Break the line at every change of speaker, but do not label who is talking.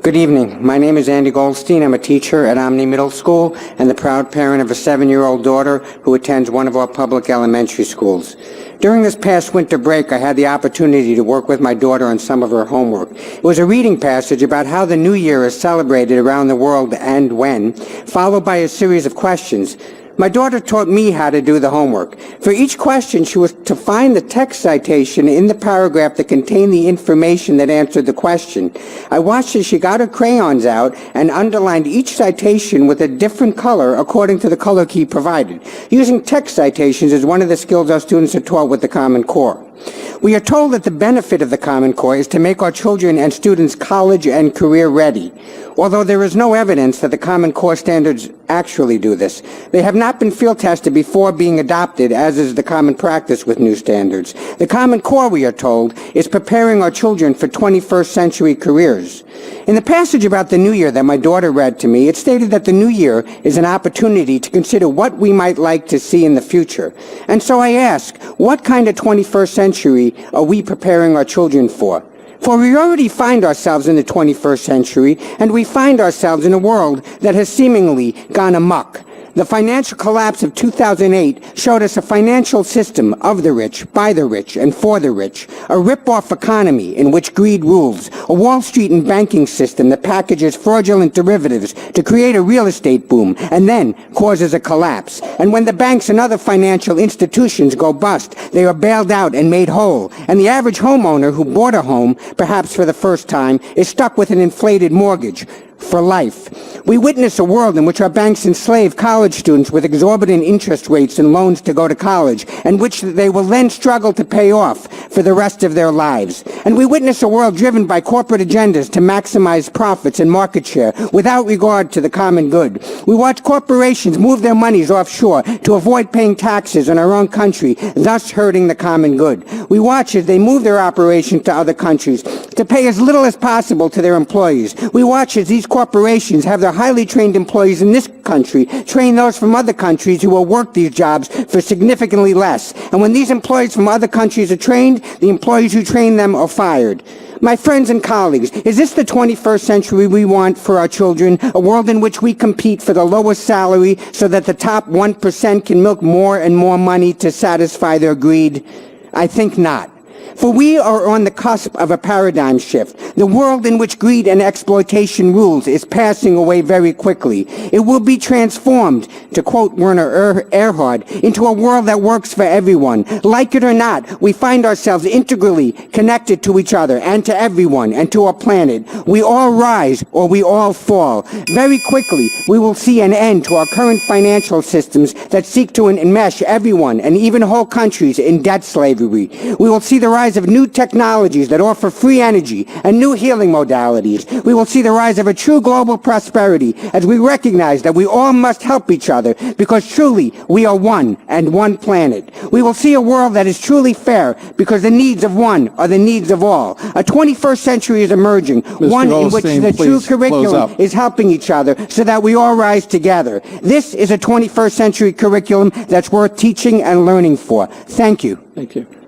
Good evening. My name is Andy Goldstein. I'm a teacher at Omni Middle School and the proud parent of a 7-year-old daughter who attends one of our public elementary schools. During this past winter break, I had the opportunity to work with my daughter on some of her homework. It was a reading passage about how the New Year is celebrated around the world and when, followed by a series of questions. My daughter taught me how to do the homework. For each question, she was to find the text citation in the paragraph that contained the information that answered the question. I watched as she got her crayons out and underlined each citation with a different color according to the color key provided. Using text citations is one of the skills our students are taught with the Common Core. We are told that the benefit of the Common Core is to make our children and students college and career ready. Although there is no evidence that the Common Core standards actually do this. They have not been field tested before being adopted, as is the common practice with new standards. The Common Core, we are told, is preparing our children for 21st century careers. In the passage about the New Year that my daughter read to me, it stated that the New Year is an opportunity to consider what we might like to see in the future. And so I ask, what kind of 21st century are we preparing our children for? For we already find ourselves in the 21st century, and we find ourselves in a world that has seemingly gone amok. The financial collapse of 2008 showed us a financial system of the rich, by the rich, and for the rich, a rip-off economy in which greed rules, a Wall Street and banking system that packages fraudulent derivatives to create a real estate boom and then causes a collapse. And when the banks and other financial institutions go bust, they are bailed out and made whole, and the average homeowner who bought a home, perhaps for the first time, is stuck with an inflated mortgage for life. We witness a world in which our banks enslave college students with exorbitant interest rates and loans to go to college, and which they will then struggle to pay off for the rest of their lives. And we witness a world driven by corporate agendas to maximize profits and market share without regard to the common good. We watch corporations move their monies offshore to avoid paying taxes in our own country, thus hurting the common good. We watch as they move their operations to other countries to pay as little as possible to their employees. We watch as these corporations have their highly trained employees in this country train those from other countries who will work these jobs for significantly less. And when these employees from other countries are trained, the employees who train them are fired. My friends and colleagues, is this the 21st century we want for our children? A world in which we compete for the lowest salary so that the top 1% can milk more and more money to satisfy their greed? I think not. For we are on the cusp of a paradigm shift. The world in which greed and exploitation rules is passing away very quickly. It will be transformed, to quote Werner Erhard, into a world that works for everyone. Like it or not, we find ourselves integrally connected to each other and to everyone and to our planet. We all rise or we all fall. Very quickly, we will see an end to our current financial systems that seek to enmesh everyone and even whole countries in debt slavery. We will see the rise of new technologies that offer free energy and new healing modalities. We will see the rise of a true global prosperity as we recognize that we all must help each other because truly we are one and one planet. We will see a world that is truly fair because the needs of one are the needs of all. A 21st century is emerging, one in which the true curriculum is helping each other so that we all rise together. This is a 21st century curriculum that's worth teaching and learning for. Thank you.
Thank you.